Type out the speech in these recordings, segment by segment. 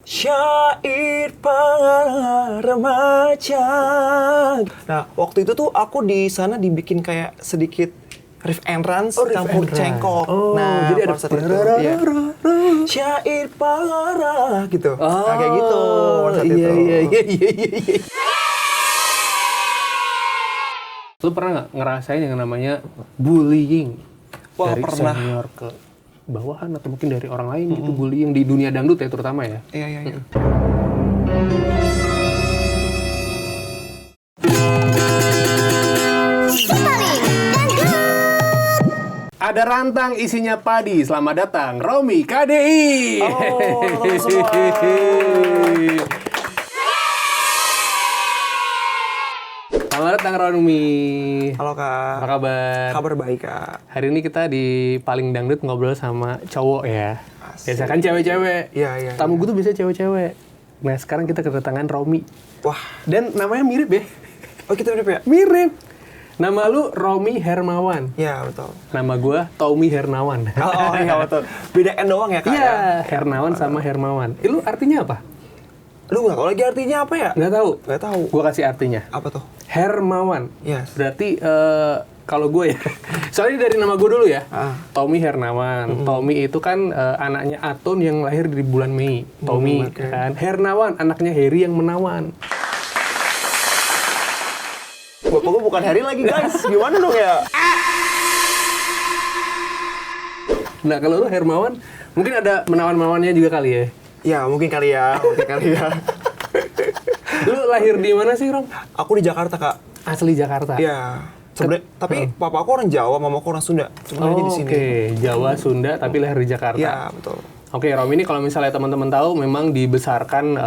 Syair para remaja. Nah, waktu itu tuh aku di sana dibikin kayak sedikit riff and runs campur cengkok. Nah, jadi ada pada saat itu, iya. Syair para gitu. Nah, kayak gitu pada saat itu. Iya. Lu pernah nggak ngerasain yang namanya bullying? Wah, dari pernah. senior ke bawahan atau mungkin dari orang lain gitu, bullying di dunia dangdut ya terutama ya. Iya. Ada rantang isinya padi. Selamat datang Romi KDI. Halo teman-teman semua. Selamat datang Romi. Halo Kak. Apa kabar? Kabar baik Kak. Hari ini kita di Paling Dangdut ngobrol sama cowok ya. Asik. Biasa kan cewek-cewek. Iya. Tamu gue tuh biasanya cewek-cewek. Nah sekarang kita kedatangan Romi. Wah, Dan namanya mirip ya. oh kita mirip ya? Mirip. Nama lu Romi Hermawan. Iya betul. Nama gue Tommy Hernawan. Oh iya betul. Beda N doang ya Kak Iya, ya? Hernawan sama Hermawan. Lu artinya apa? Lu nggak tahu lagi artinya apa ya? Nggak tahu. Nggak tahu. Gue kasih artinya. Apa tuh? Hermawan. Yes. Berarti kalau gue ya, soalnya dari nama gue dulu ya, Tommy Hernawan. Tommy itu kan anaknya Aton yang lahir di bulan Mei. Tommy okay. kan. Hernawan anaknya Heri yang menawan. Bapak gue bukan Harry lagi guys. Gimana dong ya? Nah kalau lu Hermawan, mungkin ada menawan-menawannya juga kali ya. Ya mungkin kali ya. Lu lahir di mana sih, Rom? Aku di Jakarta Kak. Asli Jakarta. Iya. Sebenarnya, tapi papa aku orang Jawa, mama aku orang Sunda. Cuma aja di sini. Oke, Jawa, Sunda, tapi lahir di Jakarta. Iya betul. Oke, Rom ini kalau misalnya teman-teman tahu, memang dibesarkan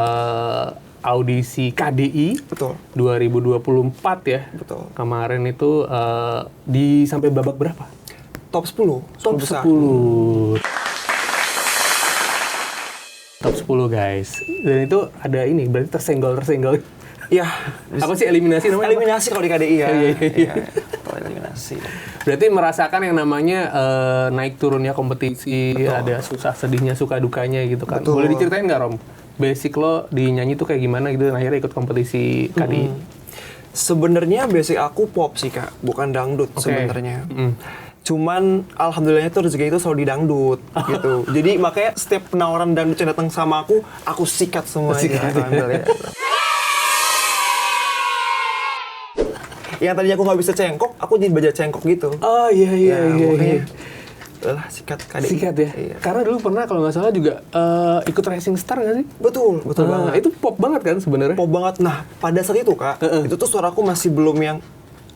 audisi KDI Betul. 2024 ya. Betul. Kemarin itu di sampai babak berapa? Top 10. Top 10 besar. 10. Top 10 guys. Dan itu ada ini, berarti tersenggol. Iya. Apa sih eliminasi namanya? Eliminasi kalau di KDI ya. Iya. Kalau eliminasi. Berarti merasakan yang namanya naik turunnya kompetisi, Betul. ada susah sedihnya, suka dukanya gitu kan. Betul. Boleh diceritain nggak, Rom? Basic lo di nyanyi tuh kayak gimana gitu, dan akhirnya ikut kompetisi KDI. Sebenarnya basic aku pop sih Kak, bukan dangdut sebenarnya. Cuman alhamdulillahnya tuh rezeki itu selalu di dangdut gitu. Jadi makanya setiap penawaran dangdut yang datang sama aku sikat semuanya. Alhamdulillah. Yang tadinya aku nggak bisa cengkok, aku jadi belajar cengkok gitu. Oh iya. Makanya, lah sikat KDI. Sikat ya? Iya. Karena dulu pernah kalau nggak salah juga ikut Racing Star nggak sih? Betul banget. Itu pop banget kan sebenarnya? Pop banget. Nah, pada saat itu Kak, itu tuh suaraku masih belum yang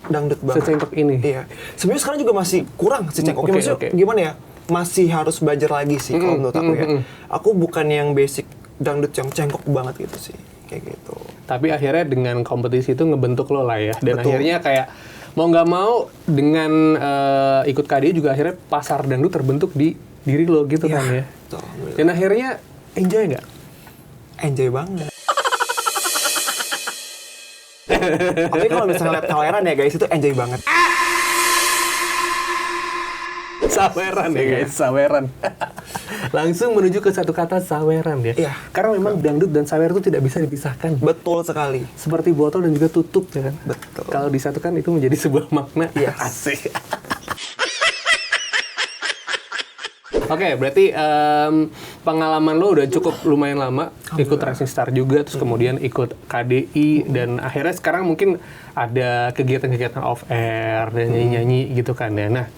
dangdut banget. Secengkok ini? Iya. Sebenarnya sekarang juga masih kurang si cengkoknya. Oke, Maksudnya oke. gimana ya? Masih harus belajar lagi sih kalau menurut aku ya. Aku bukan yang basic dangdut yang cengkok banget gitu sih. Kayak gitu. Tapi akhirnya dengan kompetisi itu ngebentuk lo lah ya. Dan Betul. akhirnya kayak mau nggak mau dengan ikut KDI juga akhirnya pasar dangdut terbentuk di diri lo gitu kan ya. Betul. Dan akhirnya enjoy nggak? Enjoy banget. Tapi kalau misalnya lihat kaweran ya guys, itu enjoy banget. Saweran ya guys, saweran. Langsung menuju ke satu kata saweran ya. Iya. Karena memang dangdut dan sawer itu tidak bisa dipisahkan. Betul sekali. Seperti botol dan juga tutup ya kan. Betul. Kalau disatukan itu menjadi sebuah makna. Iya. Asik. Oke, berarti pengalaman lo udah cukup lumayan lama ikut Racing Star juga, terus kemudian ikut KDI, dan akhirnya sekarang mungkin ada kegiatan-kegiatan off air dan nyanyi-nyanyi gitu kan ya. Nah,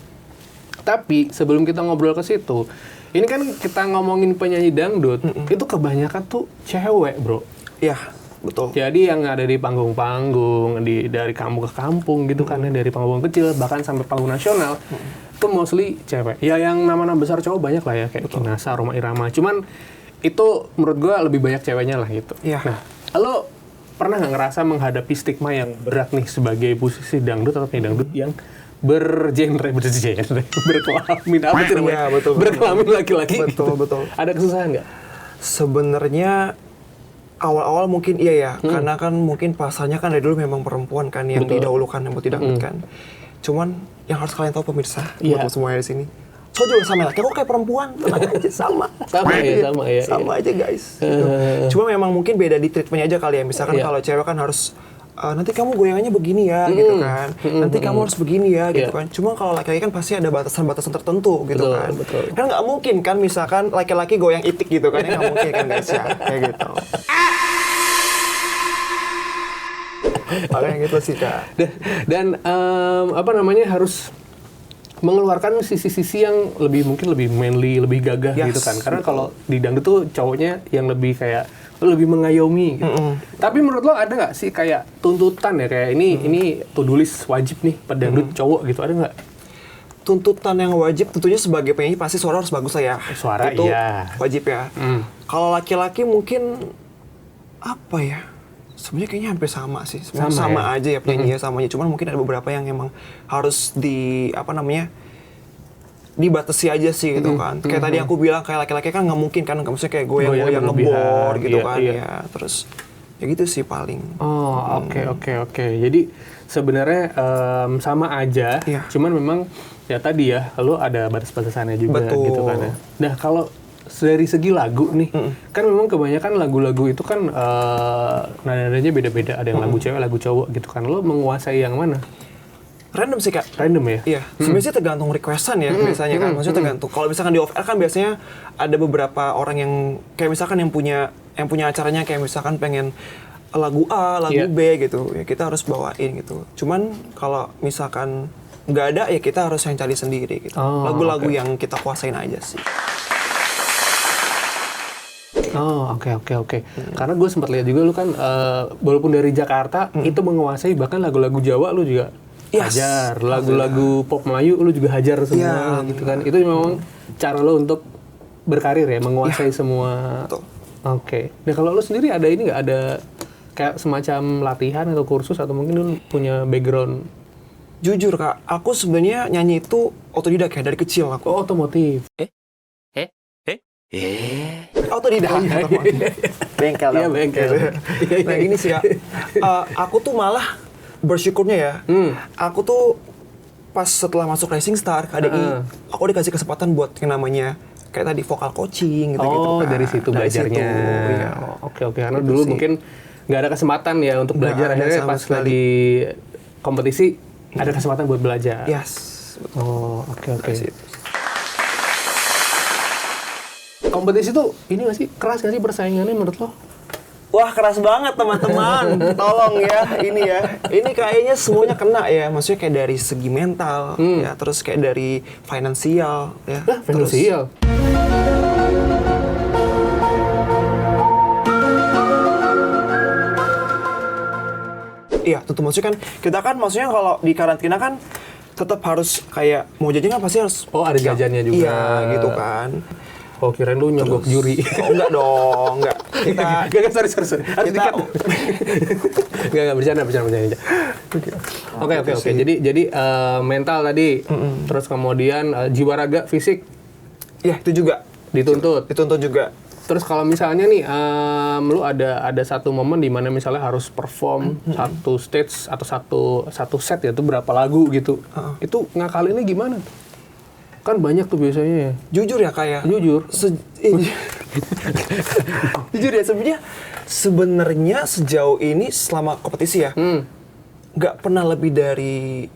tapi sebelum kita ngobrol ke situ, ini kan kita ngomongin penyanyi dangdut, itu kebanyakan tuh cewek, bro. Iya, betul. Jadi yang ada di panggung-panggung, dari kampung ke kampung gitu kan ya, dari panggung kecil bahkan sampai panggung nasional, itu mostly cewek. Ya yang nama-nama besar cowok banyak lah ya, kayak Kinasa, Rhoma Irama. Cuman itu menurut gua lebih banyak ceweknya lah gitu. Iya. Nah, lo pernah nggak ngerasa menghadapi stigma yang berat nih sebagai posisi dangdut atau penyanyi dangdut yang berkelamin apa sih namanya? Iya, betul. Berkelamin laki-laki Betul, gitu. betul. Ada kesusahan nggak? Sebenarnya awal-awal mungkin iya ya, karena kan mungkin pasarnya kan dari dulu memang perempuan kan yang Betul. didahulukan, yang mau didangdutkan. Cuman yang harus kalian tahu pemirsa, Iya. buat semuanya di sini, So juga sama laki, kok kayak perempuan, tenang aja sama. Sama aja guys. Gitu. Cuma memang mungkin beda di treatmentnya aja kali ya. Misalkan kalau cewek kan harus nanti kamu goyangannya begini ya, gitu kan. Nanti kamu harus begini ya, gitu kan. Cuma kalau laki-laki kan pasti ada batasan-batasan tertentu, gitu kan. Kan nggak mungkin kan, misalkan laki-laki goyang itik gitu kan, nggak mungkin kan guys ya, kayak gitu. Makanya gitu sih Kak. Dan apa namanya, harus mengeluarkan sisi-sisi yang mungkin lebih manly, lebih gagah gitu kan. Karena kalau di dangdut tuh cowoknya yang lebih kayak lebih mengayomi gitu. Tapi menurut lo ada nggak sih kayak tuntutan ya, kayak ini to-do list wajib nih pedangdut cowok gitu, ada nggak? Tuntutan yang wajib tentunya sebagai penyanyi pasti suara harus bagus lah ya. Suara itu iya. wajib ya. Kalau laki-laki mungkin apa ya? Sebenarnya kayaknya hampir sama sih. Sama aja ya penyanyi samanya. Cuman mungkin ada beberapa yang emang harus dibatasi aja sih gitu kan. Kayak tadi aku bilang kayak laki-laki kan nggak mungkin kan, maksudnya kayak goyang-goyang ngebor gitu kan. Ya, terus ya gitu sih paling. Oh, oke. Jadi sebenarnya sama aja, cuman memang ya tadi ya, lo ada batas-batasannya juga gitu kan ya. Nah, kalau dari segi lagu nih, kan memang kebanyakan lagu-lagu itu kan nada-nadanya beda-beda. Ada yang lagu cewek, lagu cowok gitu kan. Lo menguasai yang mana? Random sih Kak. Random ya? Iya, sebenarnya sih tergantung requestan ya biasanya kan. Maksudnya tergantung. Kalau misalkan di off air kan biasanya ada beberapa orang yang kayak misalkan yang punya acaranya kayak misalkan pengen lagu A, lagu B gitu. Ya kita harus bawain gitu. Cuman kalau misalkan nggak ada ya kita harus yang cari sendiri gitu. Lagu-lagu yang kita kuasain aja sih. Oh, oke. Karena gue sempat lihat juga lu kan walaupun dari Jakarta itu menguasai bahkan lagu-lagu Jawa lu juga hajar, lagu-lagu pop Melayu lu juga hajar semua gitu kan. Itu memang cara lu untuk berkarir ya, menguasai semua. Oke. Nah, kalau lu sendiri ada ini nggak, ada kayak semacam latihan atau kursus atau mungkin lu punya background? Jujur Kak, aku sebenarnya nyanyi itu otodidak ya dari kecil aku. Oh, otomotif. Otodidak. Bengkel. Iya, bengkel. Nah gini sih ya, aku tuh malah bersyukurnya ya, aku tuh pas setelah masuk Rising Star KDI, aku dikasih kesempatan buat yang namanya kayak tadi vokal coaching gitu-gitu. Oh, dari situ belajarnya. Iya. Oke. Karena dulu mungkin nggak ada kesempatan ya untuk belajar, akhirnya pas lagi kompetisi ada kesempatan buat belajar. Yes. Oh, oke. Kompetisi tuh ini nggak sih, keras nggak sih persaingannya menurut lo? Wah keras banget teman-teman, tolong ya ini ya. Ini kayaknya semuanya kena ya, maksudnya kayak dari segi mental ya, terus kayak dari finansial ya. Finansial? Iya, tentu maksudnya kan kita kan maksudnya kalau di karantina kan tetap harus kayak mau jajan kan pasti harus. Oh, ada jajannya juga. Iya, gitu kan. Oh, kirain lu nyogok juri. Oh, enggak dong, enggak. Gak, sorry. Harus dikat. Gak, bercanda. Oke. Jadi mental tadi, terus kemudian jiwa raga, fisik. Iya, itu juga. Dituntut juga. Terus kalau misalnya nih, lu ada satu momen di mana misalnya harus perform satu stage atau satu set ya, itu berapa lagu gitu. Itu ngakalinnya gimana tuh? Kan banyak tuh biasanya ya. Jujur ya kayak. Jujur. Jujur ya sebenarnya sejauh ini selama kompetisi ya, nggak pernah lebih dari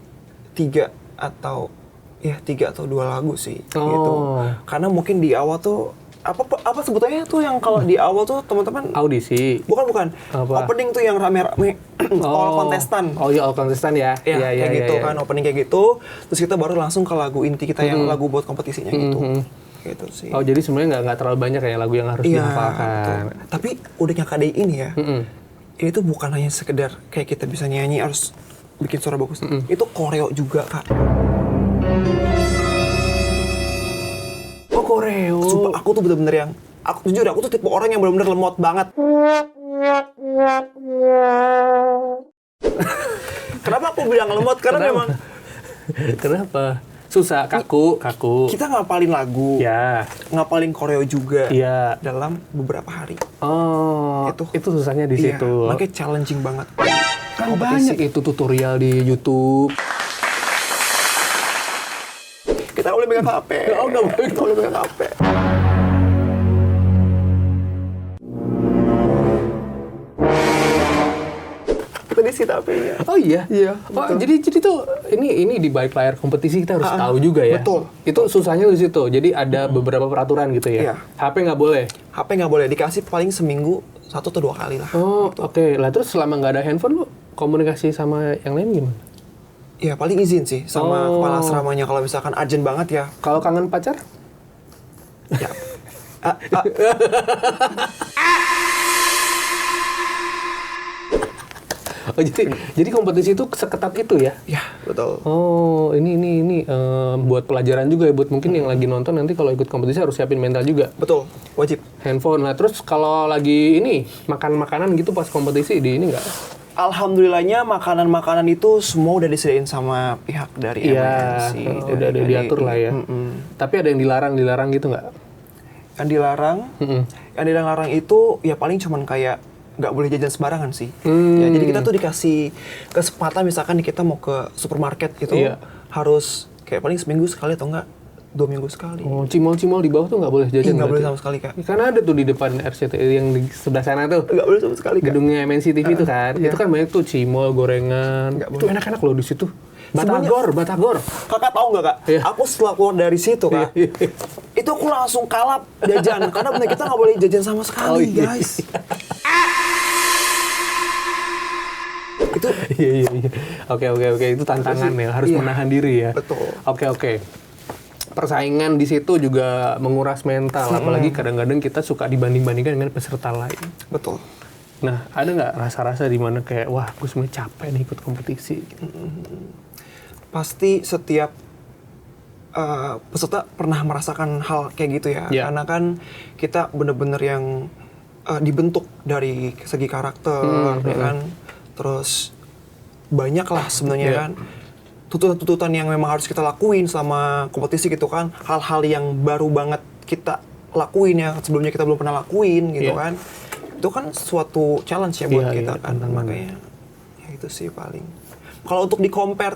3 atau 2 lagu sih gitu. Karena mungkin di awal tuh apa sebetulnya tuh yang kalau di awal tuh teman-teman audisi. Bukan. Apa? Opening tuh yang rame-rame all kontestan. Oh iya, all kontestan ya. Iya, kayak gitu kan, opening kayak gitu. Terus kita baru langsung ke lagu inti kita yang lagu buat kompetisinya gitu. Gitu sih. Oh, jadi sebenarnya nggak terlalu banyak ya lagu yang harus dihafalkan. Tapi udahnya KDI ini ya. Ini tuh bukan hanya sekedar kayak kita bisa nyanyi harus bikin suara bagus. Itu koreo juga, Kak. Koreo. Sumpah aku tuh bener-bener yang jujur aku tuh tipe orang yang bener-bener lemot banget. Kenapa aku bilang lemot? Karena memang Kenapa? Susah, kaku. Kita ngapalin lagu. Ya. Ngapalin koreo juga. Iya. Dalam beberapa hari. Oh, itu susahnya di situ. Makanya challenging banget. Kan banyak itu tutorial di YouTube. Kita boleh pegang HP. Oh, nggak boleh. Nggak boleh pegang HP. Tadi sih HP-nya. Oh iya? Iya, Oh, jadi tuh ini di balik layar kompetisi kita harus tahu juga ya? Betul. Itu susahnya di situ, jadi ada beberapa peraturan gitu ya? Iya. HP nggak boleh? HP nggak boleh, dikasih paling seminggu 1 atau 2 kali lah. Oh, oke. Lah terus selama nggak ada handphone lu komunikasi sama yang lain gimana? Ya paling izin sih sama kepala asramanya kalau misalkan urgent banget ya. Kalau kangen pacar? Ya. Oh, jadi kompetisi itu seketat itu ya? Ya, betul. Oh, ini buat pelajaran juga ya, buat mungkin yang lagi nonton nanti kalau ikut kompetisi harus siapin mental juga. Betul, wajib. Handphone. Nah, terus kalau lagi ini makan makanan gitu pas kompetisi di ini nggak? Alhamdulillahnya makanan-makanan itu semua udah disediain sama pihak dari Iya, MNC. udah ada diatur lah ya. Tapi ada yang dilarang gitu nggak? Yang dilarang itu ya paling cuman kayak nggak boleh jajan sembarangan sih. Ya, jadi kita tuh dikasih kesempatan misalkan kita mau ke supermarket gitu, Iya. harus kayak paling seminggu sekali atau enggak 2 minggu sekali. Oh, cimol-cimol di bawah tuh nggak boleh jajan? Nggak boleh berarti? sama sekali, Kak. Karena ada tuh di depan RCTI yang di sebelah sana tuh. Nggak boleh sama sekali, Kak. Gedungnya MNC TV itu kan. Iya. Itu kan banyak tuh cimol, gorengan. Nggak Itu enak-enak loh di situ. Semuanya- Batagor. Kakak tahu nggak, Kak? Iya. Aku setelah keluar dari situ, Kak, itu aku langsung kalap jajan. Karena bener kita nggak boleh jajan sama sekali, Oh, iya. guys. Itu Iya. Oke. Itu tantangan ya, harus Iya. menahan diri ya. Betul. Oke. Persaingan di situ juga menguras mental, apalagi kadang-kadang kita suka dibanding-bandingkan dengan peserta lain. betul. Nah, ada nggak rasa-rasa di mana kayak, wah, gue sebenarnya capek nih ikut kompetisi? Gitu. Pasti setiap peserta pernah merasakan hal kayak gitu ya. Iya. Karena kan kita bener-bener yang dibentuk dari segi karakter, ya kan. Terus banyak lah sebenarnya Iya. kan tuntutan-tuntutan yang memang harus kita lakuin selama kompetisi gitu kan. Hal-hal yang baru banget kita lakuin ya sebelumnya kita belum pernah lakuin gitu Iya. kan. Itu kan suatu challenge ya buat Iya, kita iya, kan. tantangan. Makanya ya itu sih paling. Kalau untuk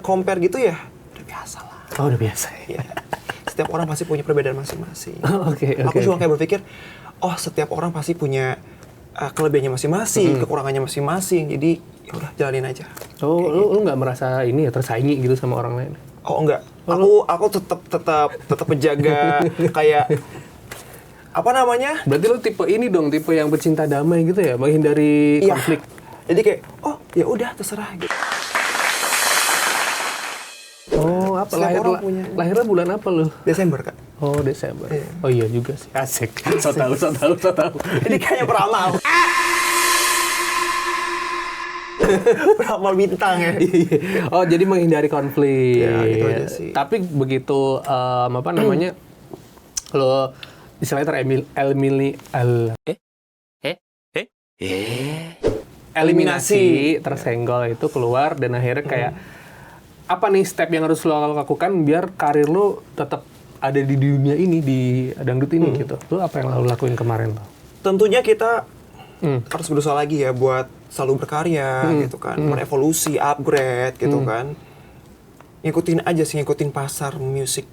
compare gitu ya udah biasa lah. Oh, udah biasa ya? Ya. Setiap orang pasti punya perbedaan masing-masing. Oke. Aku cuma kayak berpikir, oh setiap orang pasti punya kelebihannya masing-masing, kekurangannya masing-masing. Jadi ya udah jalanin aja. Oh, lu nggak merasa ini ya tersaingi gitu sama orang lain? Oh enggak, aku tetap menjaga kayak apa namanya? Berarti lu tipe ini dong, tipe yang pecinta damai gitu ya, menghindari Iya. konflik. Jadi kayak, oh ya udah terserah gitu. Oh, apa Setiap orang punya. lahirnya bulan apa lu? Desember, Kak. Oh, Desember. Iya. Oh iya juga sih. Asik. So tahu. Jadi kayaknya peramal. Peramal bintang ya. Oh, jadi menghindari konflik. Ya, gitu aja sih. Tapi begitu apa namanya? Lo istilahnya eliminasi, tersenggol itu keluar dan akhirnya kayak apa nih step yang harus lo lakukan biar karir lo tetap ada di dunia ini, di dangdut ini gitu. Lo apa yang lo lakuin kemarin lo? Tentunya kita harus berusaha lagi ya buat selalu berkarya gitu kan, merevolusi, upgrade gitu kan. Ngikutin pasar musik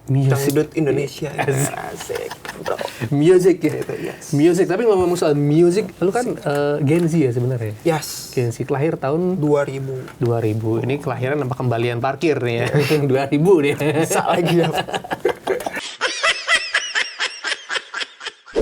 dangdut Indonesia. Ya. Asik, bro. Music ya? Gitu, yes. Music, tapi ngomong soal music, lu kan Gen Z ya sebenarnya? Yes. Gen Z, lahir tahun 2000. 2000. Ini kelahiran apa kembalian parkir nih ya? 2000 nih. Bisa lagi ya.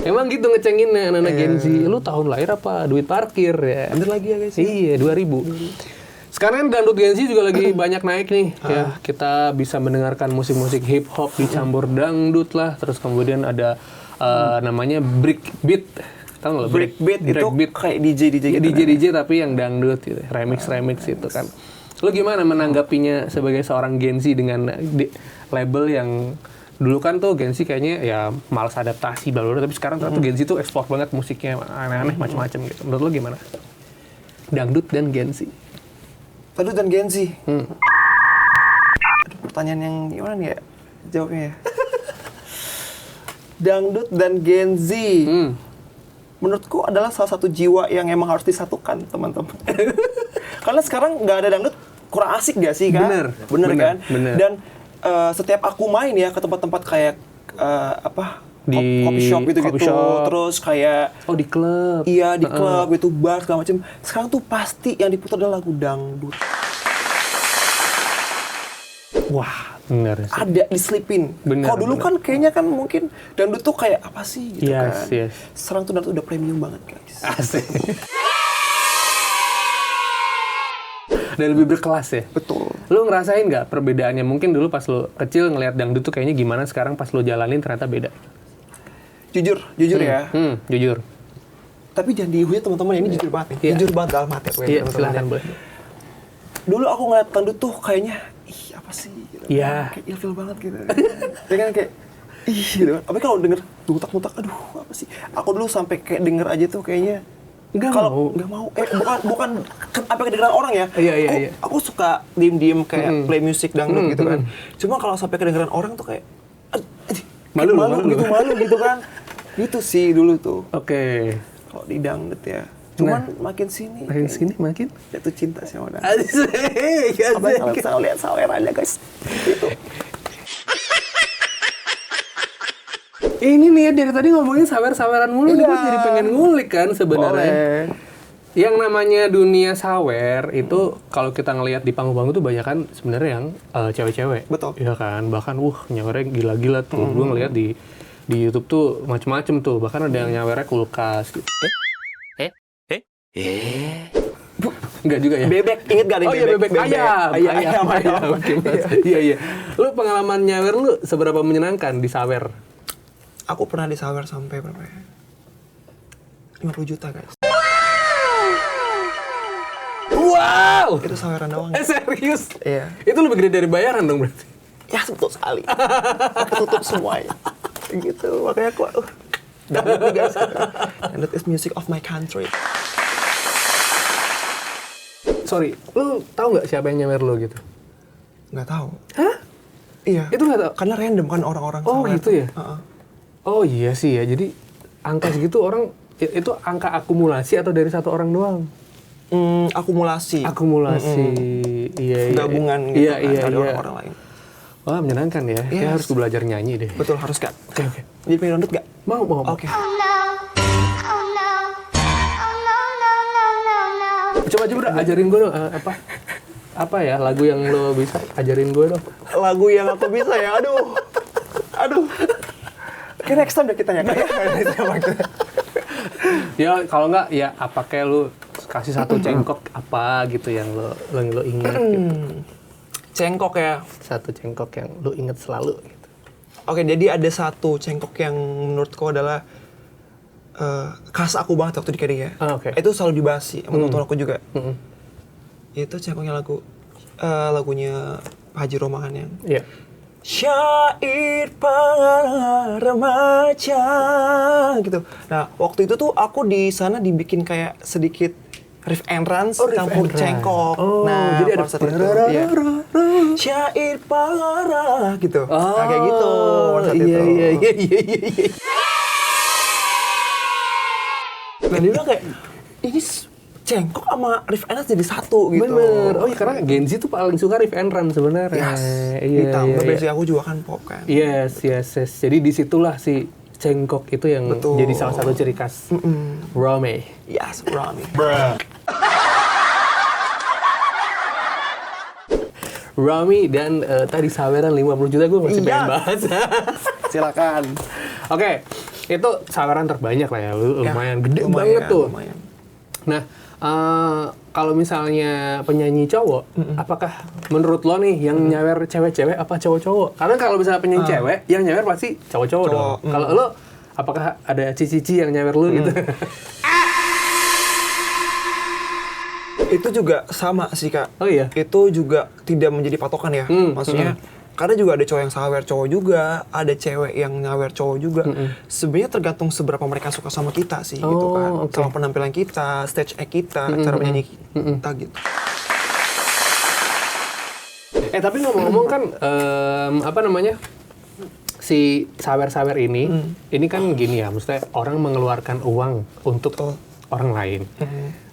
Emang gitu ngecengin anak-anak Gen Z. Lu tahun lahir apa duit parkir ya? Bener lagi ya guys. Iya, 2000. Sekarang kan dangdut Gen Z juga lagi banyak naik nih. Ya, kita bisa mendengarkan musik-musik hip hop dicampur dangdut lah. Terus kemudian ada namanya breakbeat. Tahu nggak lo? Breakbeat itu kayak DJ gitu. DJ tapi yang dangdut gitu. Remix itu kan. Lo gimana menanggapinya sebagai seorang Gen Z dengan label yang dulu kan tuh Gen Z kayaknya ya malas adaptasi bla bla, tapi sekarang tuh Gen Z tuh ekspor banget musiknya aneh-aneh macam-macam gitu. Menurut lo gimana? Dangdut dan Gen Z. Dangdut dan Gen Z. Aduh, pertanyaan yang gimana nih ya jawabnya ya? Dangdut dan Gen Z. Menurutku adalah salah satu jiwa yang emang harus disatukan, teman-teman. Karena sekarang nggak ada dangdut, kurang asik gak sih, Kak? Bener kan? bener. Dan setiap aku main ya ke tempat-tempat kayak Di coffee shop gitu-gitu, coffee shop. terus kayak Oh, di klub. iya di klub itu bar segala macam. Sekarang tuh pasti yang diputar adalah lagu dangdut. Wah, bener sih. Ada diselipin. Bener, Kalau dulu bener. kan kayaknya kan mungkin dangdut tuh kayak apa sih gitu kan. Yes. Sekarang tuh dangdut udah premium banget guys. Asik. Dan lebih berkelas ya? Betul. Lu ngerasain nggak perbedaannya? Mungkin dulu pas lu kecil ngelihat dangdut tuh kayaknya gimana, sekarang pas lu jalanin ternyata beda. Jujur ya. Jujur. Tapi jangan dihujat teman-teman, ini jujur banget nih. Iya. Jujur banget dalam hati aku ya, Iya, teman-teman. silakan boleh. Dulu aku ngeliat dangdut tuh kayaknya, ih apa sih? Gitu. Iya. Kayak ilfil banget gitu. Ya kan kayak, ih gitu kan. Tapi kalau denger mutak-mutak, aduh apa sih? Aku dulu sampai kayak denger aja tuh kayaknya, Nggak mau. Bukan apa kedengeran orang ya. Iya. Aku suka diem-diem kayak play music dangdut gitu kan. Cuma kalau sampai kedengeran orang tuh kayak, Malu gitu kan. Gitu sih dulu tuh. Oke. Kalau di dangdut ya. Cuman makin sini Makin. jatuh cinta sama dangdut. Asik. Apalagi kalau misalnya lihat sawerannya guys. Gitu. Ini nih dari tadi ngomongin sawer-saweran mulu, nih Iya. gue jadi pengen ngulik kan sebenarnya. Boleh. Yang namanya dunia sawer itu kalau kita ngelihat di panggung-panggung tuh banyak kan sebenarnya yang cewek-cewek. Betul. Iya kan, bahkan nyawernya gila-gila tuh. Gue ngelihat di YouTube tuh macem-macem tuh, bahkan ada yang nyawernya kulkas gitu. Enggak juga ya? Bebek, inget gak nih Oh iya, bebek ayam. Oke, Mas. Iya. Lu pengalaman nyawer lu seberapa menyenangkan di sawer? Aku pernah disawer sampai berapa ya? 50 juta guys. Wow! Itu saweran doang. Serius? Iya. Itu lebih gede dari bayaran dong berarti? Ya betul sekali. Aku tutup semuanya. Gitu, makanya aku dangdut nih guys. Dangdut is music of my country. Sorry, lu tahu nggak siapa yang nyawer lu gitu? Nggak tahu. Hah? Iya. Itu nggak tahu? Karena random kan orang-orang Oh sawer gitu tuh. ya? Heeh. Oh iya sih ya, jadi angka segitu orang, itu angka akumulasi atau dari satu orang doang? Akumulasi. Akumulasi, iya. Gabungan gitu kan Iya. dari orang-orang lain. Wah menyenangkan ya, kayak Yes. harus gue belajar nyanyi deh. Betul, harus Kak. Oke. Jadi pengen dangdut gak? Mau. Oke. Coba bro, ajarin gue dong, apa ya lagu yang lo bisa ajarin gue dong. Lagu yang aku bisa ya, aduh. Oke, next time deh kita ya. Ya kalau nggak ya apa kayak lu kasih satu cengkok apa gitu yang lo ingat gitu. Cengkok ya. Satu cengkok yang lo ingat selalu gitu. Oke, jadi ada satu cengkok yang menurutku adalah khas aku banget waktu di KDI ya. Oke. Itu selalu dibahas sih sama teman-teman aku juga. Itu cengkoknya lagunya Pak Haji Romahan yang Iya. Syair para remaja gitu. Nah, waktu itu tuh aku di sana dibikin kayak sedikit riff and runs campur cengkok. Oh, nah, jadi ada konsep itu. Iya. Syair para gitu. Nah, kayak gitu konsep itu. Iya. Nah, dia bilang kayak ini cengkok sama riff and runs jadi satu gitu. Bener. Oh iya, karena Gen Z tuh paling suka riff and run sebenarnya. Yes. Iya. Ditambah basic aku juga kan pop kan. Yes. Jadi disitulah si cengkok itu yang Betul. jadi salah satu ciri khas Rome. Yes, Rami. Rami dan tadi saweran 50 juta gue masih Iya. pengen bahas. Silakan. Oke, itu saweran terbanyak lah ya, lumayan gede lumayan, banget tuh. Lumayan. Nah, kalau misalnya penyanyi cowok, apakah menurut lo nih yang nyawer cewek-cewek apa cowok-cowok? Karena kalau misalnya penyanyi cewek, yang nyawer pasti cowok-cowok dong. Cowok. Kalau lo, apakah ada cici-cici yang nyawer lo gitu? Itu juga sama sih Kak. Oh iya? Itu juga tidak menjadi patokan ya. Maksudnya karena juga ada cowok yang sawer cowok juga, ada cewek yang nyawer cowok juga. Sebenarnya tergantung seberapa mereka suka sama kita sih gitu kan. oke. Sama penampilan kita, stage act kita, cara menyanyi kita gitu. Tapi ngomong-ngomong kan, apa namanya, si sawer-sawer ini kan gini ya, maksudnya orang mengeluarkan uang untuk Betul. orang lain.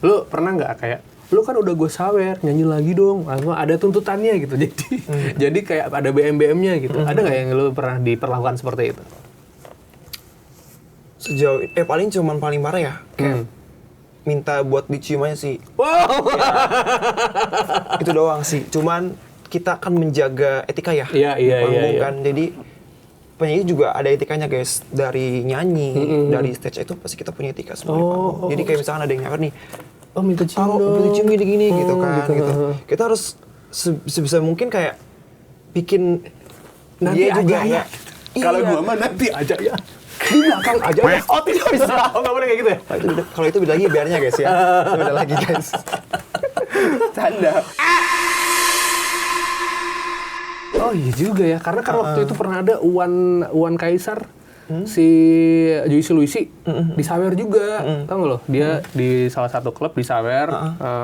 Lu pernah nggak kayak lu kan udah gue sawer, nyanyi lagi dong. Ada tuntutannya gitu. Jadi kayak ada BM-BM-nya gitu. Ada nggak yang lu pernah diperlakukan seperti itu? Sejauh paling parah ya kayak minta buat dicium aja sih. Wow. Ya, itu doang sih. Cuman kita kan menjaga etika ya. Iya. Panggung kan. Jadi penyanyi juga ada etikanya guys. Dari nyanyi, dari stage itu pasti kita punya etika semua di panggung. Jadi kayak misalkan ada yang nyawer nih, Minta cium dong. minta cium gini-gini gitu kan. Gitu. Kita harus sebisa mungkin kayak bikin Nanti dia aja juga ya. Kalau Iya. gua mah nanti aja ya. Di belakang aja ya. Oh tidak bisa. Oh, nggak boleh kayak gitu ya? Kalau itu beda lagi biarnya guys ya. Beda lagi guys. Canda. Oh iya juga ya, karena kan waktu itu pernah ada Uwan Kaisar, si Joyce Luisi disawer juga, tau nggak lo? Dia di salah satu klub disawer,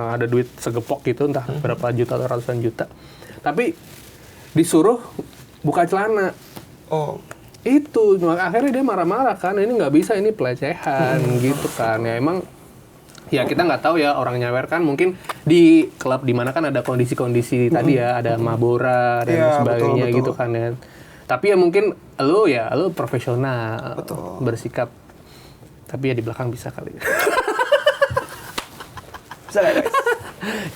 ada duit segepok gitu, entah berapa juta atau ratusan juta. Tapi disuruh buka celana. Oh. Itu, akhirnya dia marah-marah kan, ini nggak bisa, ini pelecehan gitu kan. Ya emang, ya kita nggak tahu ya orang nyawer kan mungkin di klub di mana kan ada kondisi-kondisi tadi ya, ada mabora dan Iya, sebagainya betul. gitu kan ya. Tapi ya mungkin lo profesional bersikap. Tapi ya di belakang bisa kali. Bisa nggak guys?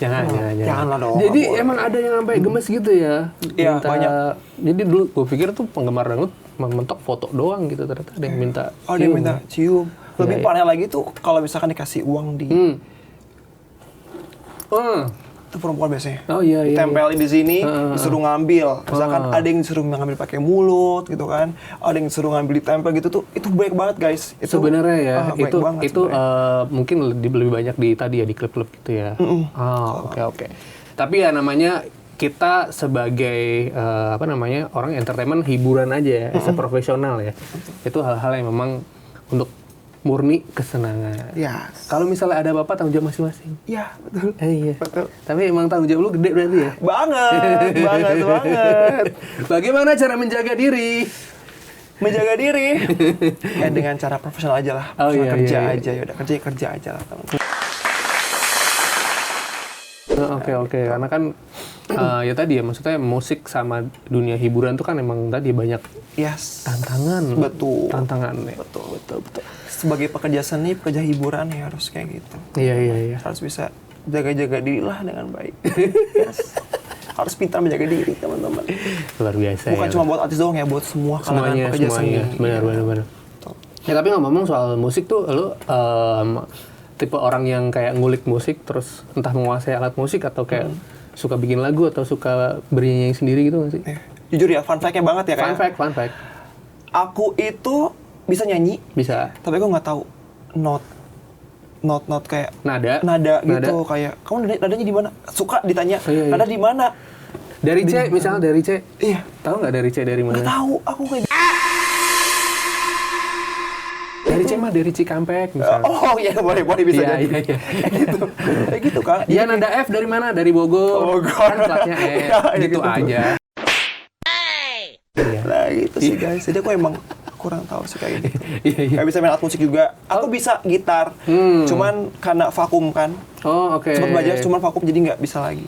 Jangan. Janganlah dong, Jadi nggak boleh. emang ada yang sampai gemes gitu ya. Iya, banyak. Jadi dulu gue pikir tuh penggemar dangdut mentok foto doang gitu, ternyata ada yang minta Oh dia minta cium. Lebih Iya. parah lagi tuh kalau misalkan dikasih uang di itu perempuan biasanya. Oh iya. Ditempelin di sini, disuruh ngambil. Misalkan ada yang disuruh ngambil pakai mulut gitu kan. Ada yang disuruh ngambil ditempel gitu tuh. Itu baik banget guys. Itu Sebenarnya ya, baik itu banget sebenarnya. mungkin lebih banyak di tadi ya di klub-klub gitu ya. Oke. Tapi ya namanya kita sebagai orang entertainment hiburan aja ya, profesional ya. Itu hal-hal yang memang untuk murni kesenangan. Ya. Kalau misalnya ada apa-apa tanggung jawab masing-masing. Iya, betul. Iya. Betul. Tapi emang tanggung jawab lu gede berarti ya. Banget. Bagaimana cara menjaga diri? Menjaga diri ya dengan cara profesional aja lah. Oh, iya, kerja iya. aja ya udah kerja aja lah teman. Oke. Karena kan ya tadi ya, maksudnya musik sama dunia hiburan tuh kan emang tadi banyak Yes. tantangan. Betul. Tantangannya. Betul. Sebagai pekerja seni, pekerja hiburan ya harus kayak gitu. Iya. Harus bisa jaga-jaga diri lah dengan baik. Yes. Harus pintar menjaga diri teman-teman. Luar biasa. Bukan ya. cuma buat artis doang ya, buat semua kalangan pekerja seni. Benar. Ya tapi ngomong soal musik tuh, lo tipe orang yang kayak ngulik musik terus entah menguasai alat musik atau kayak suka bikin lagu atau suka bernyanyi sendiri gitu nggak sih? Jujur ya, fun fact-nya banget ya kayak. Fun fact. Aku itu bisa nyanyi, Bisa. tapi aku nggak tahu not kayak Nada gitu. Kayak kamu nadanya di mana? Suka ditanya Iya. nada di mana? Dari C, misalnya dari C. Iya. Tahu nggak dari C dari mana? Nggak tahu. Aku kayak Dari C mah dari Cikampek misalnya. oh iya boleh bisa Iya, jadi. iya. gitu. Kayak gitu kan. Iya, nada F dari mana? Dari Bogor. Kan platnya E. Iya, gitu gitu. aja. Nah gitu sih guys. Jadi aku emang kurang tahu sih kayak gitu. Iya. Gak bisa main alat musik juga. Aku bisa gitar. Cuman karena vakum kan. Oh, oke. Sempat belajar cuman vakum jadi nggak bisa lagi.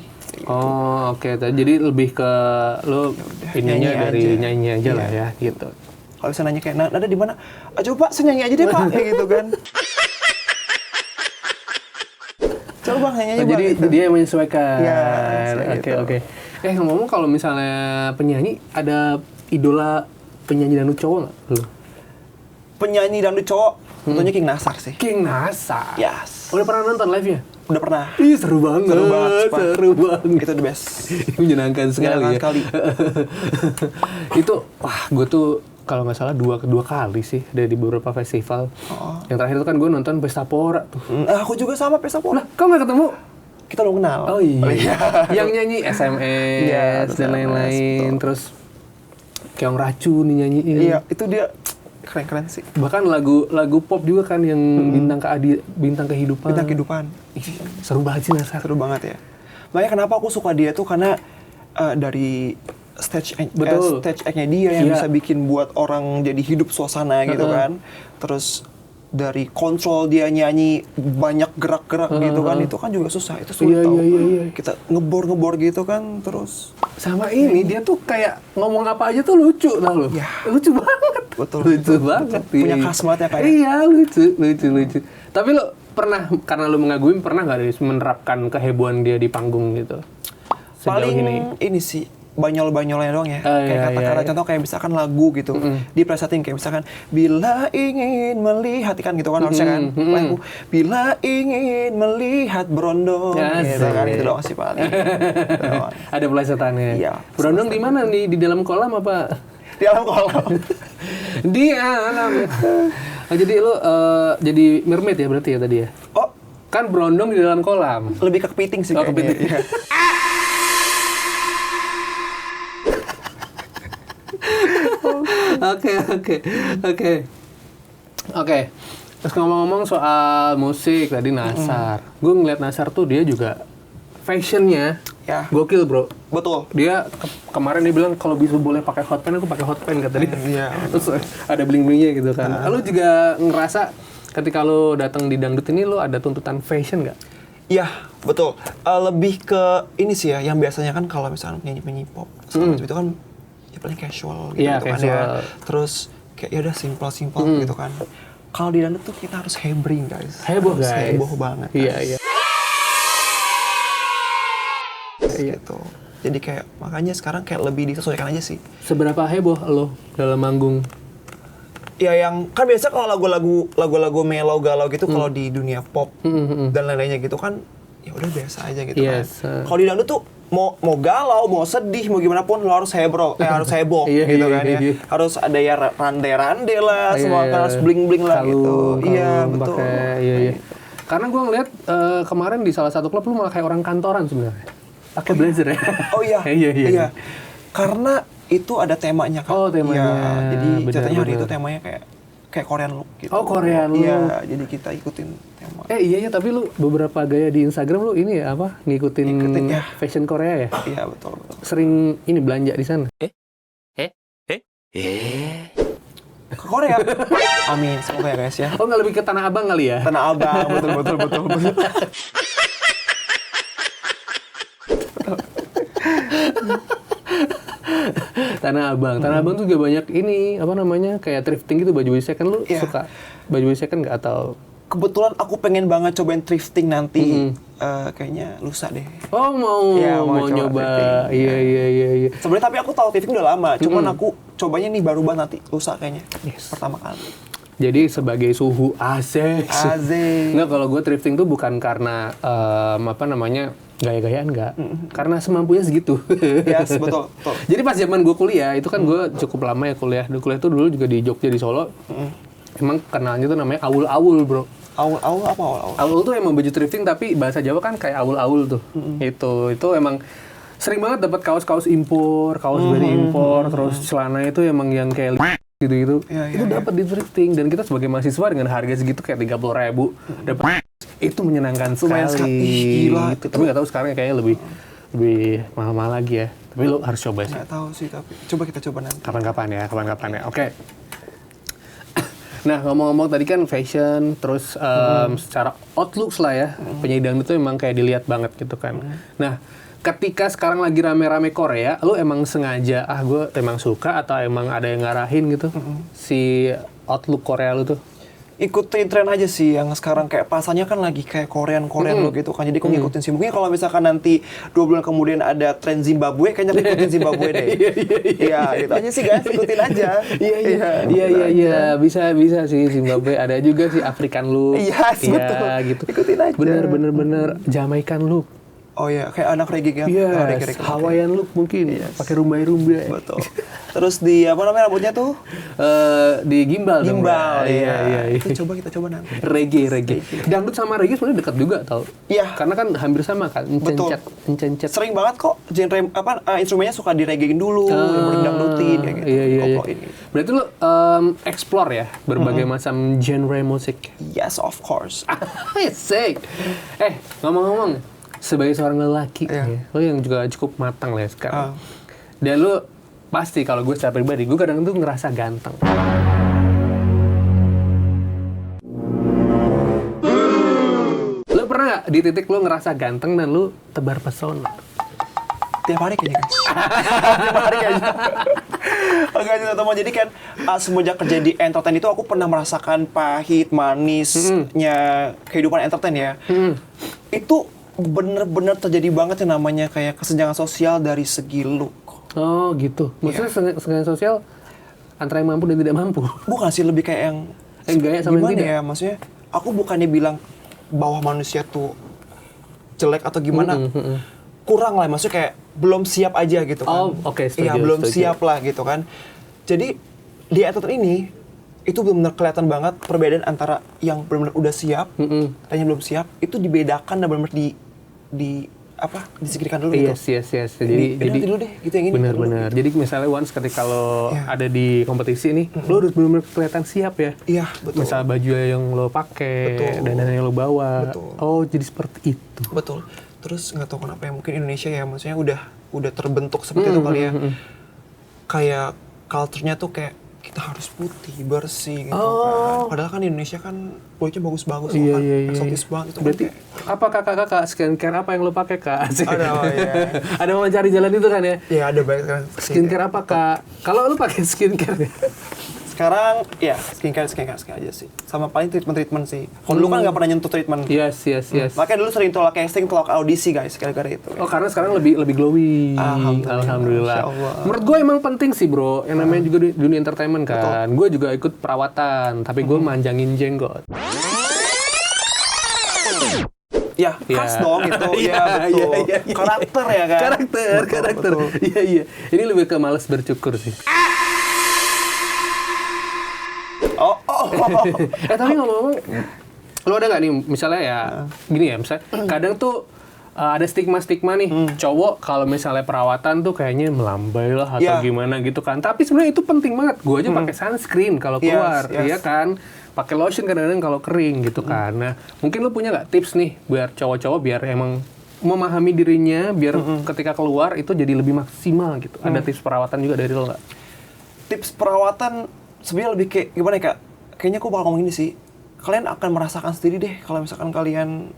Oh, oke. Jadi lebih ke lo ininya nyanyi dari aja. nyanyi aja lah Iya. ya, gitu. Kalau bisa nanya kayak nada di mana? Coba saya nyanyi aja deh Pak, kayak gitu kan. Coba Bang nyanyi aja Oh, Bang. jadi gitu. dia menyesuaikan. Iya, Oke. gitu. Ngomong kalau misalnya penyanyi, ada idola penyanyi dangdut cowok nggak lo? Penyanyi dangdut cowok, tentunya King Nasar sih. King Nasar. Yes. Udah pernah nonton live-nya? Udah pernah. Ih, seru banget. Sumpah. Seru banget. Itu the best. Menyenangkan sekali Menyenangkan ya. sekali. Itu, gue tuh kalau nggak salah dua kali sih dari di beberapa festival. Yang terakhir itu kan gue nonton Pesta Pora tuh. Aku juga sama Pesta Pora. Lah, kau nggak ketemu? Kita belum kenal. Oh iya. Yang nyanyi SMS Iya, dan lain-lain. betul. Terus Keong Racun dinyanyiin. Iya, itu dia keren-keren sih. Bahkan lagu pop juga kan yang bintang kehidupan. Bintang kehidupan. Seru banget sih Nasar. Seru banget ya. Makanya kenapa aku suka dia tuh karena dari stage Betul. act-nya dia yang Iya. bisa bikin buat orang jadi hidup suasana gitu kan. Terus dari kontrol dia nyanyi banyak gerak-gerak gitu kan, itu kan juga susah, itu sulit tau. Kita ngebor gitu kan, terus sama ini dia tuh kayak ngomong apa aja tuh lucu tau lo. Ya. Lucu banget. Betul. Lucu banget. Punya khasmatnya kayak. Iya, lucu. Tapi lo pernah, karena lo mengagumi, pernah nggak menerapkan kehebohan dia di panggung gitu? Sejauh Paling ini. ini sih banyol-banyolnya doang ya. Oh, Kayak kata-kata contoh kayak misalkan lagu gitu. Diplesetin kayak misalkan bila ingin melihat kan gitu kan harusnya kan. Lagu bila ingin melihat berondong gitu kan, itu doang sih paling. Itu doang. Ada pelesetannya. Iya. Berondong di mana nih? Di dalam kolam apa? Di alam kolam. Di alam. Jadi lo jadi mermaid ya berarti ya tadi ya? Oh, Kan berondong di dalam kolam. lebih ke kepiting sih Oh, kayaknya. kepiting. Iya. Oke. Terus ngomong-ngomong soal musik tadi Nasar. Gue ngeliat Nasar tuh dia juga fashionnya Ya. gokil bro. Betul. Dia kemarin dia bilang kalau bisa boleh pakai hot pen, aku pakai hot pen kata dia. Iya. Terus ada bling-blingnya gitu kan. Lu juga ngerasa ketika lu datang di dangdut ini lu ada tuntutan fashion nggak? Iya, betul. Lebih ke ini sih ya, yang biasanya kan kalau misalnya penyanyi pop, segala macam itu kan ya paling casual gitu, Iya, gitu kan casual. ya. Terus kayak ya udah simple gitu kan. Kalau di dangdut tuh kita harus hebring guys. Heboh Harus guys. Heboh banget. Iya. Gitu. Jadi kayak makanya sekarang kayak lebih disesuaikan aja sih. Seberapa heboh lo dalam manggung? Ya yang kan biasa kalau lagu-lagu mellow galau gitu kalau di dunia pop dan lain-lainnya gitu kan ya udah biasa aja gitu Yes. kan. Kalau di dangdut tuh mau galau, mau sedih, mau gimana pun lo harus harus heboh Iya, gitu iya, kan ya. iya. Harus ada ya rande-rande lah, semua Iya. kan harus bling-bling lah gitu. Iya, Kalung, betul. pakai, iya. Karena gue ngeliat kemarin di salah satu klub lu malah kayak orang kantoran sebenarnya. Pakai blazer ya. Oh iya. Iya. Karena itu ada temanya kan. Oh, temanya. Iya, jadi ceritanya hari Benar. itu temanya kayak Korean look gitu. Oh, Korean look. Iya, jadi kita ikutin tema. Iya, tapi lu beberapa gaya di Instagram lu ini ya apa? Ngikutin ya. fashion Korea ya? Iya, betul. Sering ini belanja di sana. Ke Korea. Amin, semoga ya guys ya. Oh, nggak lebih ke Tanah Abang kali ya? Tanah Abang, betul. Tanah Abang tuh juga banyak ini apa namanya kayak thrifting gitu baju second lu Iya. suka baju second nggak atau? Kebetulan aku pengen banget cobain thrifting nanti. Kayaknya lusa deh. Oh mau Iya, mau coba nyoba thrifting. iya. Sebenarnya tapi aku tahu thrifting udah lama, cuman aku cobanya nih baru banget nanti lusa kayaknya. Yes. Pertama kali. Jadi sebagai suhu AC. Asik. Enggak, kalau gue thrifting tuh bukan karena apa namanya gaya-gayaan enggak, karena semampunya segitu. Yes, betul. Jadi pas zaman gue kuliah itu kan gue cukup lama ya kuliah. Kuliah tuh dulu juga di Jogja di Solo. Emang kenalnya tuh namanya awul-awul bro. Awul apa awul? Awul tuh emang baju thrifting tapi bahasa Jawa kan kayak awul-awul tuh. Itu emang sering banget dapat kaos-kaos impor, kaos dari impor, terus celana itu emang yang kayak gitu-gitu. Iya, Itu dapat di thrifting dan kita sebagai mahasiswa dengan harga segitu kayak 30.000 dapat itu menyenangkan Lumayan sekali. sekali. Ih, gila. Gitu. Tapi nggak tahu sekarang kayaknya lebih mahal-mahal lagi ya. Tapi lo harus coba sih. Nggak tahu sih tapi coba kita coba nanti. Kapan-kapan ya. Oke. Nah, ngomong-ngomong tadi kan fashion, terus secara outlooks lah ya, penyanyi dangdut itu emang kayak dilihat banget gitu kan. Nah, ketika sekarang lagi rame-rame Korea, lu emang sengaja, gue emang suka atau emang ada yang ngarahin gitu si outlook Korea lu tuh? Ikutin tren aja sih yang sekarang kayak pasarnya kan lagi kayak Korean lo gitu kan. Jadi aku ngikutin sih. Mungkin kalau misalkan nanti 2 bulan kemudian ada tren Zimbabwe, kayaknya aku ikutin Zimbabwe deh. Iya, gitu aja sih guys, ikutin aja. Iya, bisa sih Zimbabwe, ada juga sih African look. Iya, betul. Gitu. Ikutin aja. Bener Jamaican look. Oh iya, kayak anak reggae kan. Iya, Reggae. Hawaiian look mungkin, pakai rumbai-rumbai. Betul. Terus di apa namanya rambutnya tuh? Di gimbal dong, Gimbal, Bro. iya. Itu kita coba nanti. Reggae. Dangdut sama reggae sebenarnya dekat juga tau. Iya. Karena kan hampir sama kan, encencet. Sering banget kok genre instrumennya suka diregein dulu, dangdutin kayak gitu, Iya. dikoploin gitu. Berarti lu explore ya berbagai macam genre musik. Yes, of course. Asik. Ngomong-ngomong, sebagai seorang lelaki, Iya. ya, lo yang juga cukup matang lah ya sekarang. Dan lo pasti kalau gue secara pribadi, gue kadang tuh ngerasa ganteng. pernah nggak di titik lu ngerasa ganteng dan lu tebar pesona? Tiap hari kayaknya guys. Tiap hari kayaknya. Oke, teman-teman. Jadi kan semenjak kerja di entertain itu aku pernah merasakan pahit, manisnya kehidupan entertain ya. Itu bener-bener terjadi banget yang namanya kayak kesenjangan sosial dari segi look. Oh gitu. Maksudnya kesenjangan sosial antara yang mampu dan tidak mampu? Bukan sih, lebih kayak yang gaya sama yang gimana tidak? ya, maksudnya aku bukannya bilang bahwa manusia tuh jelek atau gimana. Kurang lah, maksudnya kayak belum siap aja gitu kan. Oh, oke, setuju. Iya, belum setuju. siap lah gitu kan. Jadi di entertain ini itu benar-benar kelihatan banget perbedaan antara yang benar-benar udah siap dan yang belum siap. Itu dibedakan dan benar-benar disingkirkan dulu gitu. Yes. Jadi dulu deh, gitu yang ini. Benar-benar. Jadi misalnya once ketika lo ada di kompetisi nih, lo harus benar-benar kelihatan siap ya. Iya, betul. Misal baju yang lo pakai, dandan yang lo bawa. Betul. Oh, jadi seperti itu. Betul. Terus nggak tahu kenapa ya, mungkin Indonesia ya, maksudnya udah terbentuk seperti itu kali ya. Kayak culture-nya tuh kayak kita harus putih, bersih gitu kan. Padahal kan di Indonesia kan kulitnya bagus-bagus loh kan, eksotis banget itu. Berarti kan apa kakak skincare apa yang lo pakai kak? ada, ya. Ada mau cari jalan itu kan ya? Ya ada banyak kan. Skincare apa kak? Kalau lo pakai skincare ya? Sekarang ya skincare aja sih. Sama paling treatment sih. Kalau dulu kan nggak pernah nyentuh treatment. Yes. Makanya dulu sering tolak casting, tolak audisi guys, gara-gara itu. Oh, karena sekarang lebih glowing. Masya Alhamdulillah. Allah. Menurut gue emang penting sih bro, yang namanya juga di dunia entertainment kan. Gue juga ikut perawatan, tapi gue manjangin jenggot. Ya, khas dong itu. Ya, betul. Iya. Karakter ya kan? Karakter. Iya. Ini lebih ke malas bercukur sih. Oh. Tapi ngomong-ngomong, lo ada nggak nih misalnya ya gini ya, misalnya kadang tuh ada stigma nih cowok kalau misalnya perawatan tuh kayaknya melambai lah atau gimana gitu kan. Tapi sebenarnya itu penting banget. Gue aja pakai sunscreen kalau keluar, iya kan. Pakai lotion kadang-kadang kalau kering gitu kan. Nah, mungkin lo punya nggak tips nih biar cowok-cowok biar emang memahami dirinya biar ketika keluar itu jadi lebih maksimal gitu. Ada tips perawatan juga dari lo nggak? Tips perawatan sebenarnya lebih kayak gimana ya kak? Kayaknya aku bakal ngomong ini sih. Kalian akan merasakan sendiri deh kalau misalkan kalian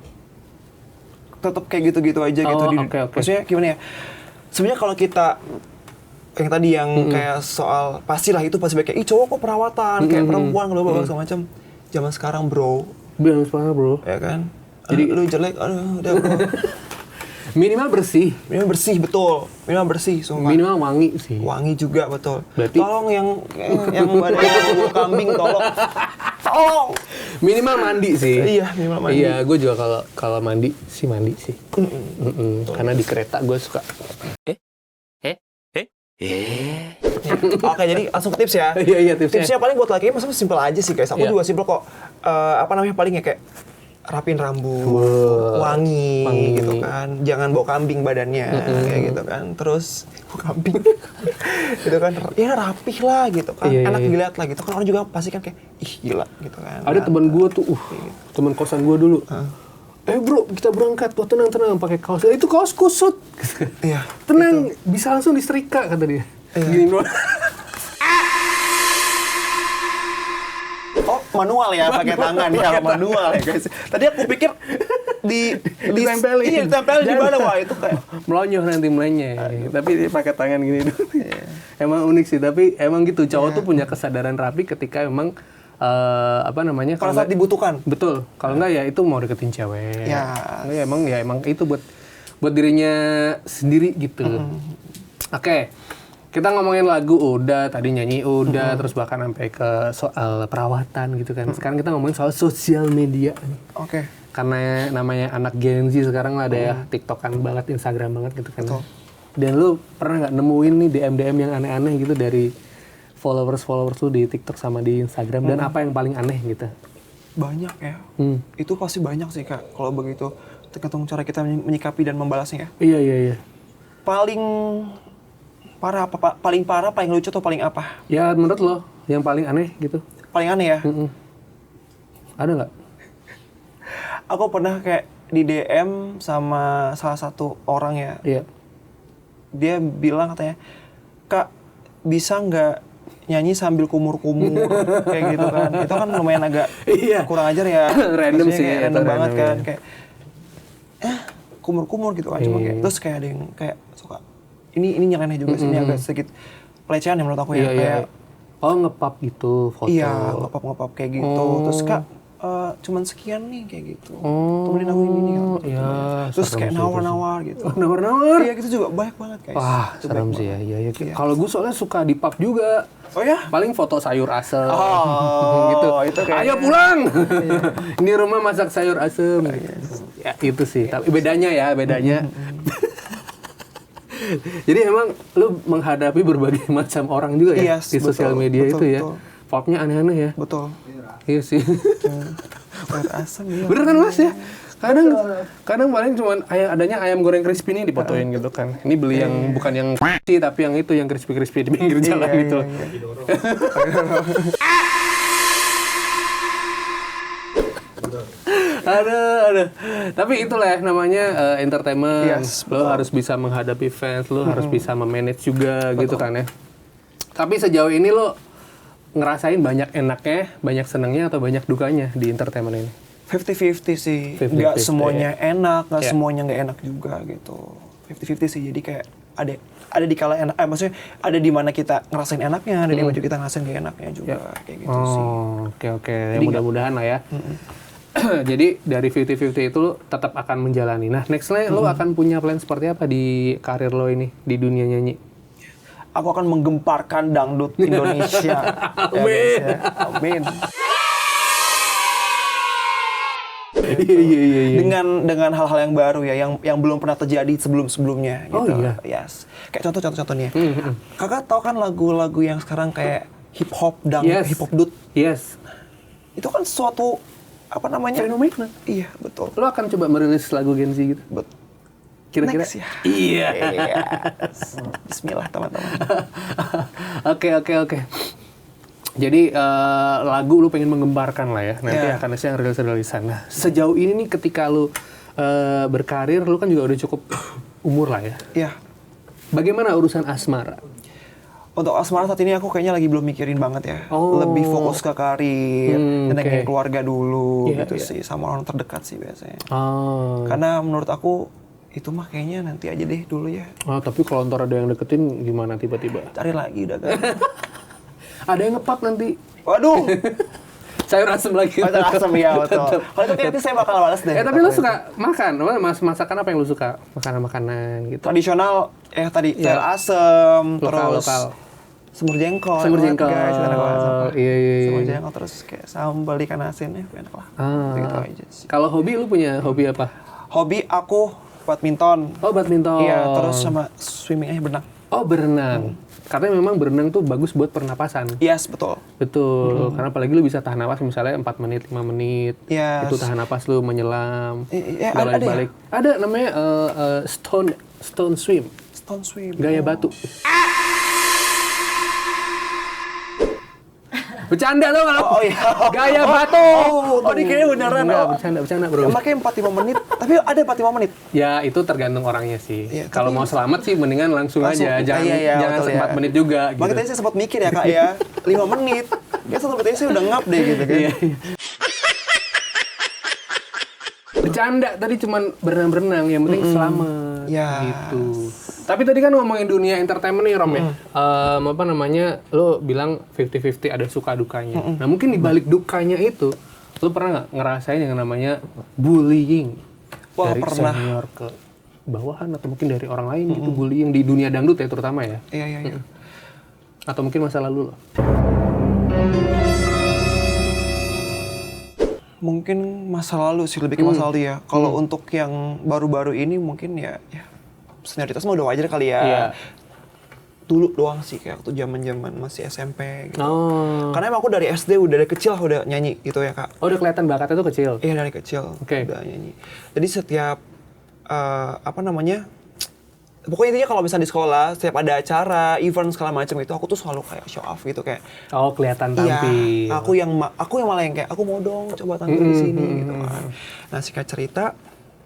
tetap kayak gitu-gitu aja gitu. Okay. Maksudnya gimana ya? Sebenarnya kalau kita yang tadi yang kayak soal pastilah itu pasti kayak cowok kok perawatan kayak perempuan kalau segala macam. Zaman sekarang bro. Ya kan? Jadi lu jelek, udah bro. Minimal bersih. Minimal bersih, betul. Minimal bersih, sumpah. Minimal wangi sih. Wangi juga, betul. Berarti tolong yang badannya bau kambing, tolong. Minimal mandi sih. Iya, minimal mandi. Iya, gue juga kalau mandi sih. Karena di kereta gue suka. Oke, jadi langsung ke tips ya. Iya, tipsnya. Tipsnya paling buat laki maksudnya simpel aja sih guys. Aku juga simpel kok. Paling ya kayak rapin rambut, wangi gitu kan. Jangan bau kambing badannya, kayak gitu kan. Terus bau kambing, gitu kan. Ya rapih lah gitu kan. Enak dilihat lah gitu kan. Orang juga pasti kan kayak, ih gila gitu kan. Ada teman gue tuh, teman kosan gue dulu. Bro, kita berangkat. Wah tenang, pakai kaos. Itu kaos kusut. Iya. Tenang, bisa langsung disetrika kata dia. Gini bro. Oh, manual ya, pakai tangan ya, manual ya guys. Tadi aku pikir ditempelin. Iya, ditempelin di mana, wah itu kayak melonyoh nanti melenyek. Tapi dia pakai tangan gini dulu. Emang unik sih, tapi emang gitu cowok tuh punya kesadaran rapi ketika emang pada saat dibutuhkan. Betul. Kalau enggak ya itu mau deketin cewek. Ya. Emang itu buat dirinya sendiri gitu. Oke. Kita ngomongin lagu udah, tadi nyanyi udah, terus bahkan sampai ke soal perawatan gitu kan. Sekarang kita ngomongin soal sosial media. Oke. Karena namanya anak Gen Z sekarang lah ada ya, TikTokan banget, Instagram banget gitu kan. Betul. Dan lu pernah nggak nemuin nih DM yang aneh-aneh gitu dari followers lu di TikTok sama di Instagram? Dan apa yang paling aneh gitu? Banyak ya. Itu pasti banyak sih kak. Kalau begitu, tergantung cara kita menyikapi dan membalasnya ya. Iya. Paling parah apa? Paling parah, paling lucu atau paling apa? Ya menurut lo, yang paling aneh gitu? Paling aneh ya? Ada nggak? Aku pernah kayak di DM sama salah satu orang ya. Iya. Dia bilang katanya, Kak, bisa nggak nyanyi sambil kumur-kumur? Kayak gitu kan. Itu kan lumayan agak kurang ajar ya. Random sih. Kayak random banget kan. Kayak, kumur-kumur gitu kan, cuma kayak terus kayak ada yang kayak suka ini nyeleneh juga sih, ini agak sedikit pelecehan ya menurut aku ya, kayak oh ngepap gitu foto. iya ngepap kayak gitu, terus Kak cuman sekian nih kayak gitu, temenin aku ini kan, iya, terus kayak nawar-nawar gitu. Nawar-nawar. Iya gitu juga banyak banget guys. Wah, Itu serem banyak sih ya. banget. Iya, iya. Kalau gue soalnya suka di pub juga. Oh ya? Paling foto sayur asem. Oh, gitu. itu kayaknya. Ayo pulang. Ini rumah masak sayur asem. Ya, itu sih. Tapi bedanya ya, bedanya. Jadi emang lu menghadapi berbagai macam orang juga ya Yes, di sosial media betul, itu ya. betul. Popnya aneh-aneh ya. Betul. Iya sih. Sayur asam ya. Bener kan Mas ya? Kadang paling cuman adanya ayam goreng crispy nih dipotoin gitu kan. Ini beli yang bukan yang sih tapi yang itu yang crispy di pinggir jalan gitu. Ada. Tapi itulah ya, namanya entertainment. Yes, Lo harus bisa menghadapi fans, lo harus bisa memanage juga gitu kan ya. Tapi sejauh ini lo ngerasain banyak enaknya, banyak senengnya atau banyak dukanya di entertainment ini? 50-50 sih. 50-50, Nggak semuanya ya. enak, nggak Ya. semuanya nggak enak juga gitu. 50-50 sih. Jadi kayak ada di kala enak, maksudnya ada di mana kita ngerasain enaknya, ada di mana kita ngerasain gak enaknya juga kayak gitu sih. Oke. Ya, mudah-mudahan lah ya. Jadi dari 50-50 itu lo tetap akan menjalani. Nah, nextnya lo akan punya plan seperti apa di karir lo ini di dunia nyanyi? Aku akan menggemparkan dangdut Indonesia. Amin. Ya, amin. Iya. Dengan hal-hal yang baru ya, yang belum pernah terjadi sebelum-sebelumnya gitu. Oh, iya? Yes. Kayak contohnya. Kakak tahu kan lagu-lagu yang sekarang kayak hip hop hip hop dut. Yes. Itu kan suatu apa namanya? Fenomena. Iya, betul. Lo akan coba merilis lagu Gen Z gitu? Kira-kira? Next ya. Iya. Yes. Bismillah teman-teman. Oke. Jadi lagu lu pengen menggembarkan lah ya. Nanti Yeah. akan ada yang rilis-rilisan. Nah, sejauh ini nih ketika lu berkarir, lu kan juga udah cukup umur lah ya. Iya. Bagaimana urusan asmara? Untuk asmara saat ini aku kayaknya lagi belum mikirin banget ya. Oh. Lebih fokus ke karir, oke. nyenengin keluarga dulu Iya, gitu iya. sih, sama orang terdekat sih biasanya. Oh. Karena menurut aku itu mah kayaknya nanti aja deh dulu ya. Oh, tapi kalau ntar ada yang deketin gimana tiba-tiba? Cari lagi udah kan. Ada yang ngepap nanti. Waduh. Sayur asem lagi. Macam asam ya betul. Kalau itu nanti saya bakal balas deh. Tapi lu suka makan? Masakan apa yang lu suka? Makanan-makanan gitu. Tradisional tadi Iya. sayur asem, terus Lokal. semur jengkol. Semur enak jengkol. guys, enak banget sama. Iya. Semur jengkol terus kayak sambal ikan asin ya enak lah. Gitu aja sih. Kalau hobi lu punya hobi apa? Hobi aku badminton. Oh, badminton. Iya, terus sama swimming berenang. Oh, berenang. Katanya memang berenang tuh bagus buat pernapasan. Yes, betul. Betul. Karena apalagi lu bisa tahan napas misalnya 4 menit, 5 menit. Yes. Itu tahan napas lu menyelam. Ada ya? balik. Ada namanya stone swim. Stone swim. Gaya batu. Bercanda lo kalau. Oh iya. Gaya batu. Oh, ini kayaknya beneran. Enggak, bercanda bro. Makanya 45 menit. Tapi ada 45 menit. Ya itu tergantung orangnya sih. Iya, Kalau tapi- mau selamat sih mendingan langsung aja. Jangan jangan betul, 4 menit juga. Makanya Gitu. tadi saya sempat mikir ya kak ya, 5 menit. Kayak satu menit saya udah ngap deh gitu kan. Iya. Bercanda tadi cuman berenang-berenang, yang penting selamat Ya. gitu. Tapi tadi kan ngomongin dunia entertainment nih Rom ya. Apa namanya? Lo bilang 50-50 ada suka dukanya. Nah, mungkin di balik dukanya itu lo pernah nggak ngerasain yang namanya bullying? Wah, dari pernah. senior ke bawahan atau mungkin dari orang lain gitu, bullying di dunia dangdut ya terutama ya. Iya. Atau mungkin masa lalu lo. Mungkin masa lalu sih, lebih ke masa lalu ya. Kalau untuk yang baru-baru ini mungkin ya senioritas mah udah wajar kali ya. Iya. Dulu doang sih kayak waktu zaman-zaman masih SMP gitu. Oh. Karena emang aku dari SD udah dari kecil udah nyanyi gitu ya kak. Oh, udah kelihatan bakatnya tuh kecil. Iya dari kecil Oke. udah nyanyi. Jadi setiap pokoknya intinya kalau misalnya di sekolah setiap ada acara, event segala macam itu aku tuh selalu kayak show off gitu kayak. Oh, kelihatan Iya, tampil. aku yang malah yang kayak aku mau dong coba tampil di sini gitu kan. Nah singkat cerita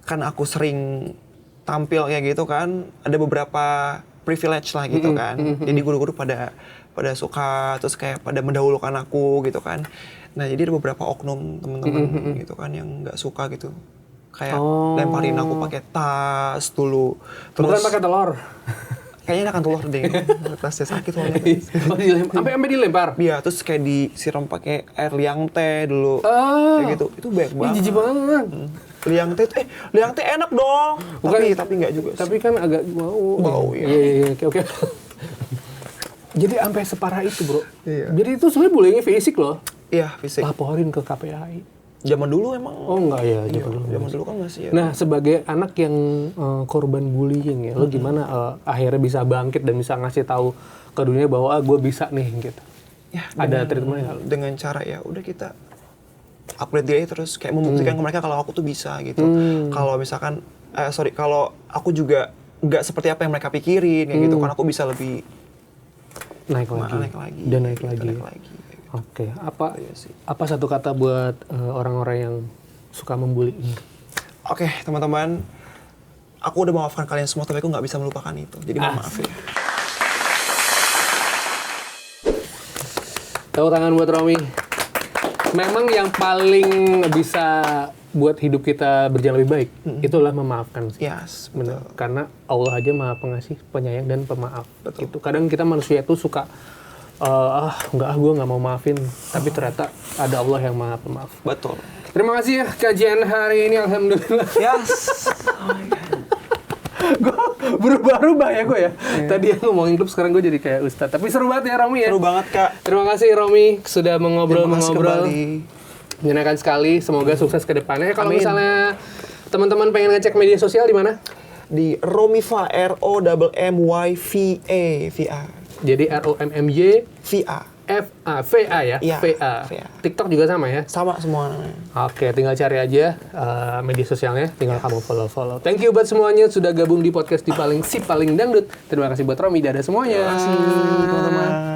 kan aku sering tampil kayak gitu kan, ada beberapa privilege lah gitu kan. Jadi guru-guru pada suka terus kayak pada mendahulukan aku gitu kan. Nah jadi ada beberapa oknum teman-teman gitu kan yang nggak suka gitu. kayak lemparin aku pakai tas dulu. Bukan pakai telur. Kayaknya akan telur deh. Tasnya sakit soalnya. Oh, sampai dilempar. Iya, terus kayak disiram pakai air liang teh dulu. Kayak gitu. Itu banyak Ih, banget. jijik banget. Liang teh enak dong. Bukan, tapi enggak juga. Tapi kan agak bau. Ya. Iya, oke. Jadi sampai separah itu, Bro. Iya. Jadi itu sebenarnya bullying fisik loh. Iya, fisik. Laporin ke KPAI. Zaman dulu emang. Oh enggak ya, Zaman dulu kan masih ya. Nah, sebagai anak yang korban bullying ya, lo gimana akhirnya bisa bangkit dan bisa ngasih tahu ke dunia bahwa gue bisa nih gitu. Ya, Ada treatment nggak? dengan cara ya udah kita upgrade diri terus kayak membuktikan ke mereka kalau aku tuh bisa gitu. Kalau misalkan kalau aku juga nggak seperti apa yang mereka pikirin kayak gitu kan, aku bisa lebih naik lagi. Oke, apa satu kata buat orang-orang yang suka membuli ini? Oke, teman-teman, aku udah memaafkan kalian semua, tapi aku nggak bisa melupakan itu. Jadi mohon maaf ya. Tepuk tangan buat Romi. Memang yang paling bisa buat hidup kita berjalan lebih baik, itulah memaafkan sih. Yes, Benar. betul. Karena Allah aja Maha Pengasih, Penyayang dan Pemaaf. Betul. Gitu. Kadang kita manusia itu suka gue nggak mau maafin, tapi ternyata ada Allah yang Maha Pemaaf. Betul. Terima kasih ya kajian hari ini, alhamdulillah. Yes. Gue berubah-ubah ya gue ya. Tadi yang ngomongin klub, sekarang gue jadi kayak Ustadz. Tapi seru banget ya Romi ya. Seru banget, Kak. Terima kasih Romi sudah Terima kasih mengobrol-mengobrol. kembali. Menyenangkan sekali. Semoga sukses ke depannya. Kalau Amin. misalnya teman-teman pengen ngecek media sosial di mana? Di Romiva, ROMMYVA. Jadi ROMMY VA. VA ya? Iya, VA. VA. TikTok juga sama ya? Sama semua namanya. Oke, tinggal cari aja media sosialnya, tinggal kamu follow-follow. Thank you buat semuanya sudah gabung di podcast si paling dangdut. Terima kasih buat Romi, dadah semuanya. Terima kasih, teman-teman.